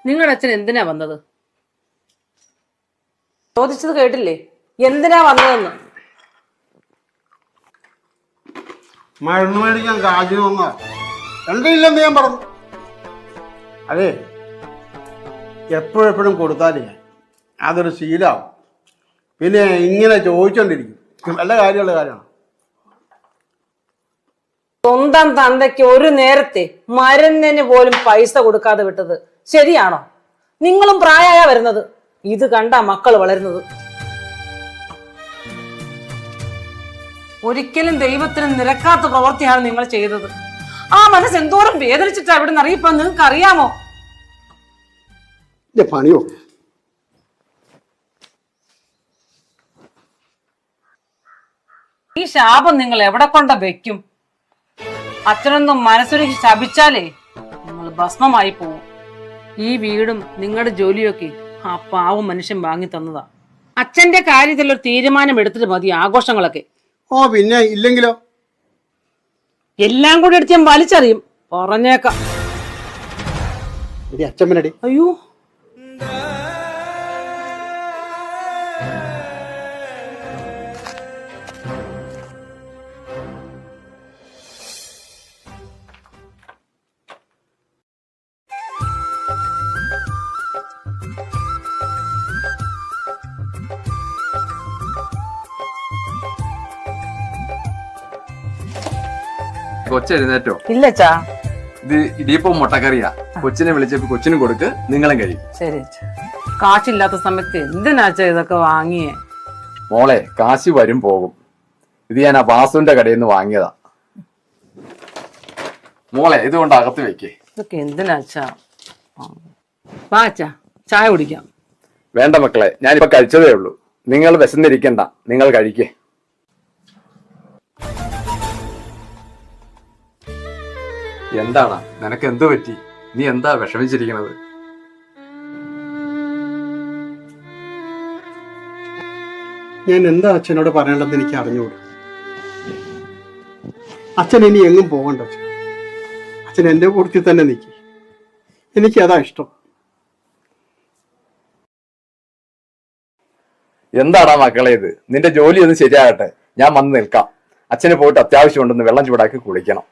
നിങ്ങളുടെ അച്ഛൻ എന്തിനാ വന്നത്? ചോദിച്ചത് കേട്ടില്ലേ? എന്തിനാ വന്നതെന്ന്. മരുന്ന് മേടിക്കാൻ കാശിന് വന്നോ? രണ്ടില്ലെന്ന് ഞാൻ പറഞ്ഞു. അതെ, എപ്പോഴെപ്പോഴും കൊടുത്താലേ അതൊരു ശീലമാവും. പിന്നെ ഇങ്ങനെ ചോദിച്ചോണ്ടിരിക്കും. നല്ല കാര്യമുള്ള കാര്യമാണ്. സ്വന്തം തന്തയ്ക്ക് ഒരു നേരത്തെ മരുന്നിന് പോലും പൈസ കൊടുക്കാതെ വിട്ടത് ശരിയാണോ? നിങ്ങളും പ്രായമായ വരുന്നത്. ഇത് കണ്ടാ മക്കൾ വളരുന്നത്. ഒരിക്കലും ദൈവത്തിന് നിരക്കാത്ത പ്രവൃത്തിയാണ് നിങ്ങൾ ചെയ്തത്. ആ മനസ്സ് എന്തോരം വേദനിച്ചിട്ടാ ഇവിടെ നിന്ന് അറിയിപ്പോ നിങ്ങൾക്ക് അറിയാമോ? പണിയോ? ഈ ശാപം നിങ്ങൾ എവിടെ കൊണ്ട വെക്കും? അച്ഛനൊന്നും മനസ്സൊരുക്കി ശപിച്ചാലേ നിങ്ങൾ ഭസ്മമായി പോവും. ഈ വീടും നിങ്ങളുടെ ജോലിയൊക്കെ ആ പാവം മനുഷ്യൻ വാങ്ങി തന്നതാ. അച്ഛന്റെ കാര്യത്തിൽ ഒരു തീരുമാനം എടുത്തിട്ട് മതി ആഘോഷങ്ങളൊക്കെ. ഓ പിന്നെ ഇല്ലെങ്കിലോ? എല്ലാം കൂടി എടുത്ത് ഞാൻ വലിച്ചറിയും, പറഞ്ഞേക്കാം. അച്ഛമ്മനടി. അയ്യോ, കൊച്ചെഴുന്നേറ്റോ? ഇല്ലച്ചാ. ഇത് ഇടിയപ്പം മുട്ടക്കറിയാ. കൊച്ചിനെ വിളിച്ചപ്പോ കൊച്ചിനും കൊടുക്ക്, നിങ്ങളും കഴിയും. ശരി. കാശില്ലാത്ത സമയത്ത് എന്തിനാച്ചാ ഇതൊക്കെ വാങ്ങിയേ? മോളെ, കാശ് വരും പോകും. ഇത് ഞാൻ ആ വാസുവിന്റെ കടയിൽ നിന്ന് വാങ്ങിയതാ. മോളെ, ഇതുകൊണ്ട് അകത്ത് വെക്കേ. ഇതൊക്കെ എന്തിനാച്ചാ? വാച്ചാ, ചായ കുടിക്കാം. വേണ്ട മക്കളെ, ഞാനിപ്പോ കഴിച്ചതേ ഉള്ളൂ. നിങ്ങൾ വിശന്നിരിക്കണ്ട, നിങ്ങൾ കഴിക്കേ. എന്താണ് നിനക്ക് എന്ത് പറ്റി? നീ എന്താ വിഷമിച്ചിരിക്കണത്? ഞാൻ എന്താ അച്ഛനോട് പറയേണ്ടതെന്ന് എനിക്ക് അറിഞ്ഞുകൂടാ. അച്ഛൻ ഇനി എങ്ങും പോകണ്ട. അച്ഛൻ എന്റെ കൂട്ടത്തിൽ തന്നെ നിൽക്കി. എനിക്ക് അതാ ഇഷ്ടം. എന്താടാ മക്കളെ ഇത്? നിന്റെ ജോലി ഒന്ന് ശരിയാകട്ടെ, ഞാൻ വന്ന് നിൽക്കാം. അച്ഛന് പോയിട്ട് അത്യാവശ്യം ഉണ്ടെന്ന് വെള്ളം ചൂടാക്കി കുളിക്കണം.